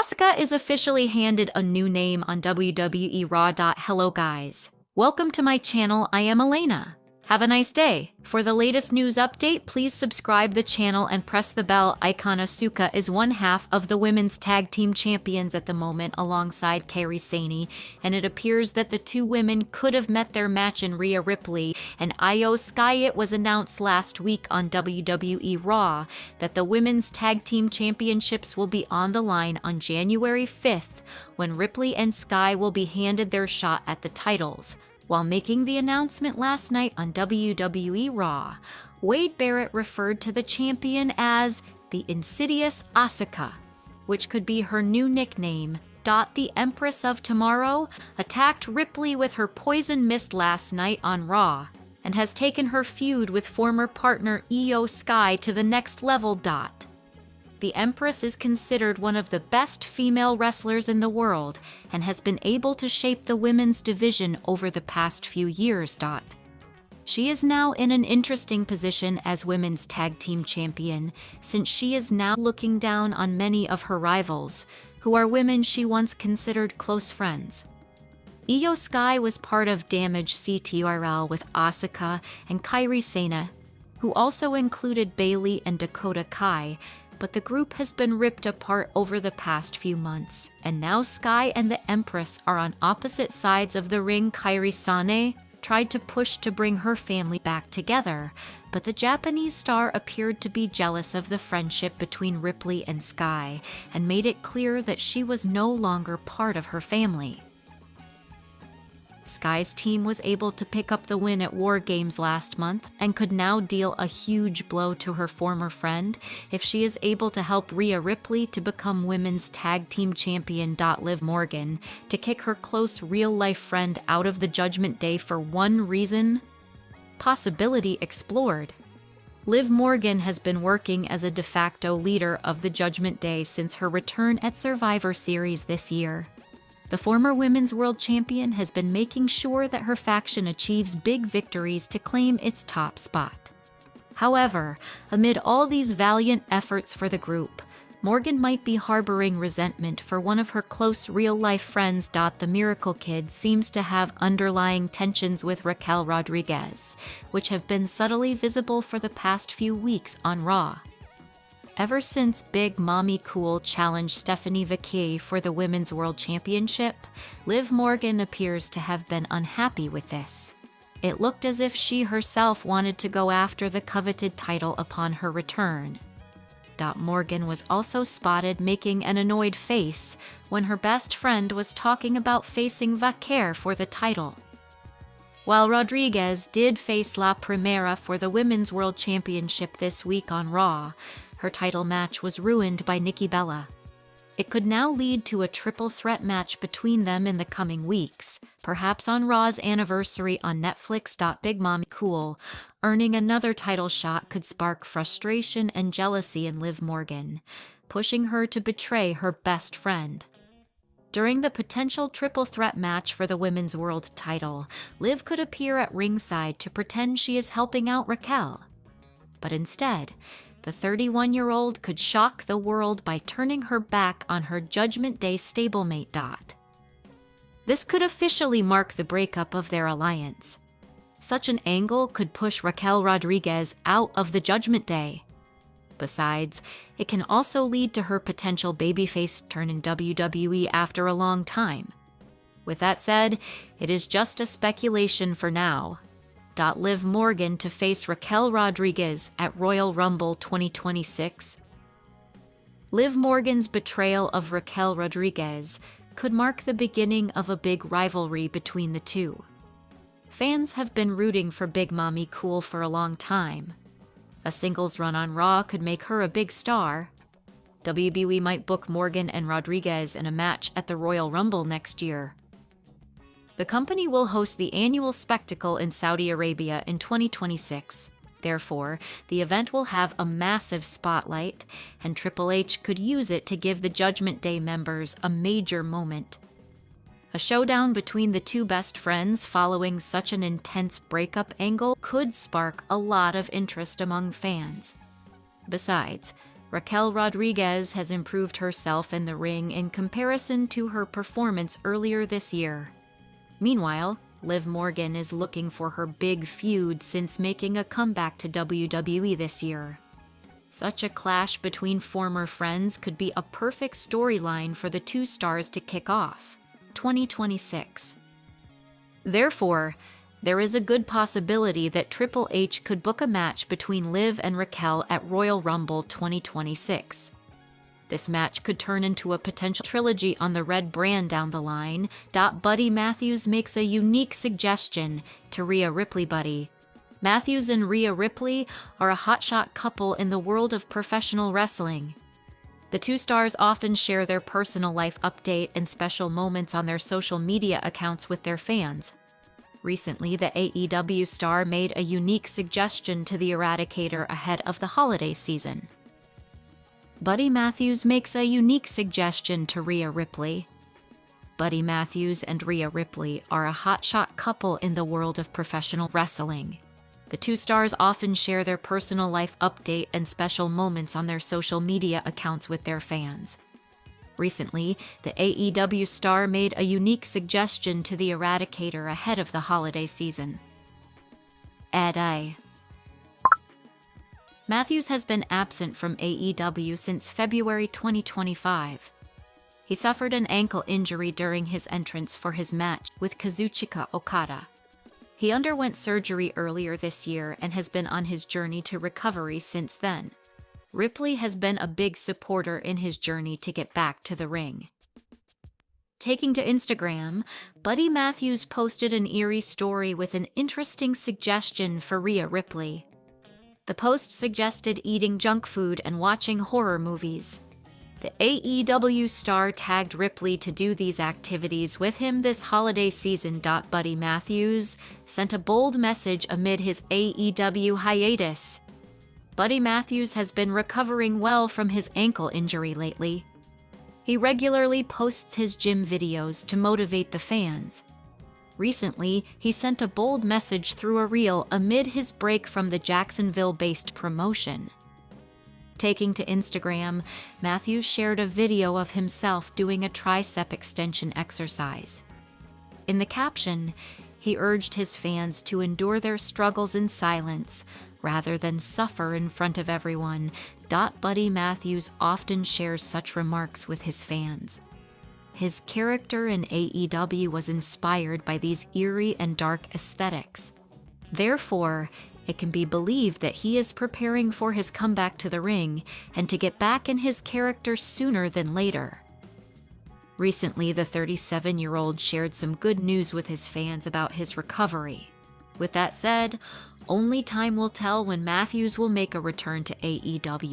Asuka is officially handed a new name on WWE RAW. Hello guys. Welcome to my channel, I am Elena. Have a nice day. For the latest news update, please subscribe the channel and press the bell icon. Asuka is one half of the women's tag team champions at the moment alongside Kairi Sane, and it appears that the two women could have met their match in Rhea Ripley and Io Sky. It was announced last week on WWE RAW that the women's tag team championships will be on the line on January 5th when Ripley and Sky will be handed their shot at the titles. While making the announcement last night on WWE RAW, Wade Barrett referred to the champion as the insidious Asuka, which could be her new nickname. The Empress of Tomorrow attacked Ripley with her poison mist last night on Raw and has taken her feud with former partner Io Sky to the next level. The Empress is considered one of the best female wrestlers in the world and has been able to shape the women's division over the past few years. She is now in an interesting position as women's tag team champion, since she is now looking down on many of her rivals, who are women she once considered close friends. Io Sky was part of Damage CTRL with Asuka and Kairi Sane, who also included Bayley and Dakota Kai, but the group has been ripped apart over the past few months, and now Sky and the Empress are on opposite sides of the ring. Kairi Sane tried to push to bring her family back together, but the Japanese star appeared to be jealous of the friendship between Ripley and Sky and made it clear that she was no longer part of her family. Sky's team was able to pick up the win at War Games last month and could now deal a huge blow to her former friend if she is able to help Rhea Ripley to become women's tag team champion. Liv Morgan to kick her close real-life friend out of the Judgment Day for one reason? Possibility explored. Liv Morgan has been working as a de facto leader of the Judgment Day since her return at Survivor Series this year. The former Women's World Champion has been making sure that her faction achieves big victories to claim its top spot. However, amid all these valiant efforts for the group, Morgan might be harboring resentment for one of her close real-life friends. The Miracle Kid seems to have underlying tensions with Raquel Rodriguez, which have been subtly visible for the past few weeks on Raw. Ever since Big Mommy Cool challenged Stephanie Vicki for the Women's World Championship, Liv Morgan appears to have been unhappy with this. It looked as if she herself wanted to go after the coveted title upon her return. Morgan was also spotted making an annoyed face when her best friend was talking about facing Vaquer for the title. While Rodriguez did face La Primera for the Women's World Championship this week on Raw, her title match was ruined by Nikki Bella. It could now lead to a triple threat match between them in the coming weeks, perhaps on Raw's anniversary on Netflix. Big Mommy Cool earning another title shot could spark frustration and jealousy in Liv Morgan, pushing her to betray her best friend. During the potential triple threat match for the Women's World title, Liv could appear at ringside to pretend she is helping out Raquel. But instead, the 31-year-old could shock the world by turning her back on her Judgment Day stablemate. This could officially mark the breakup of their alliance. Such an angle could push Raquel Rodriguez out of the Judgment Day. Besides, it can also lead to her potential babyface turn in WWE after a long time. With that said, it is just a speculation for now. Liv Morgan to face Raquel Rodriguez at Royal Rumble 2026. Liv Morgan's betrayal of Raquel Rodriguez could mark the beginning of a big rivalry between the two. Fans have been rooting for Big Mommy Cool for a long time. A singles run on Raw could make her a big star. WWE might book Morgan and Rodriguez in a match at the Royal Rumble next year. The company will host the annual spectacle in Saudi Arabia in 2026. Therefore, the event will have a massive spotlight, and Triple H could use it to give the Judgment Day members a major moment. A showdown between the two best friends following such an intense breakup angle could spark a lot of interest among fans. Besides, Raquel Rodriguez has improved herself in the ring in comparison to her performance earlier this year. Meanwhile, Liv Morgan is looking for her big feud since making a comeback to WWE this year. Such a clash between former friends could be a perfect storyline for the two stars to kick off 2026. Therefore, there is a good possibility that Triple H could book a match between Liv and Raquel at Royal Rumble 2026. This match could turn into a potential trilogy on the red brand down the line. Buddy Matthews makes a unique suggestion to Rhea Ripley. Buddy Matthews and Rhea Ripley are a hotshot couple in the world of professional wrestling. The two stars often share their personal life update and special moments on their social media accounts with their fans. Recently, the AEW star made a unique suggestion to the Eradicator ahead of the holiday season. Buddy Matthews makes a unique suggestion to Rhea Ripley. Buddy Matthews and Rhea Ripley are a hotshot couple in the world of professional wrestling. The two stars often share their personal life update and special moments on their social media accounts with their fans. Recently, the AEW star made a unique suggestion to the Eradicator ahead of the holiday season. Matthews has been absent from AEW since February 2025. He suffered an ankle injury during his entrance for his match with Kazuchika Okada. He underwent surgery earlier this year and has been on his journey to recovery since then. Ripley has been a big supporter in his journey to get back to the ring. Taking to Instagram, Buddy Matthews posted an eerie story with an interesting suggestion for Rhea Ripley. The post suggested eating junk food and watching horror movies. The AEW star tagged Ripley to do these activities with him this holiday season. Buddy Matthews sent a bold message amid his AEW hiatus. Buddy Matthews has been recovering well from his ankle injury lately. He regularly posts his gym videos to motivate the fans. Recently, he sent a bold message through a reel amid his break from the Jacksonville-based promotion. Taking to Instagram, Matthews shared a video of himself doing a tricep extension exercise. In the caption, he urged his fans to endure their struggles in silence rather than suffer in front of everyone. Buddy Matthews often shares such remarks with his fans. His character in AEW was inspired by these eerie and dark aesthetics. Therefore, it can be believed that he is preparing for his comeback to the ring and to get back in his character sooner than later. Recently, the 37-year-old shared some good news with his fans about his recovery. With that said, only time will tell when Matthews will make a return to AEW.